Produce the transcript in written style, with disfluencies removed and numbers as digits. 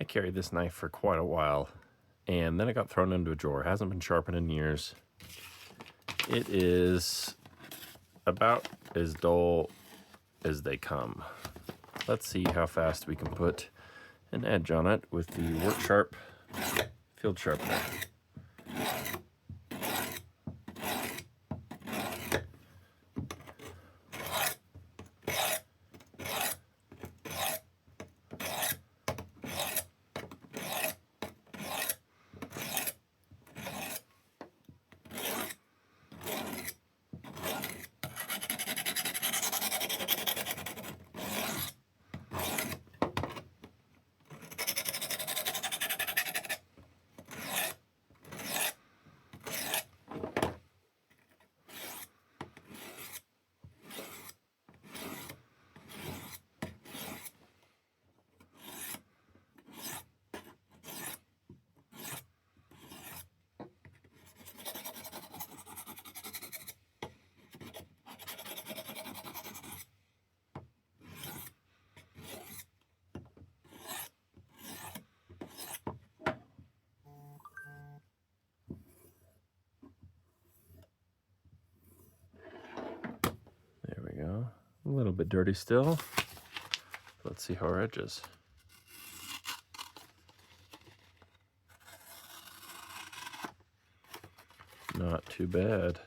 I carried this knife for quite a while, and then it got thrown into a drawer. It hasn't been sharpened in years. It is about as dull as they come. Let's see how fast we can put an edge on it with the Work Sharp field sharpener. There we go. A little bit dirty still. Let's see how our edge is. Not too bad.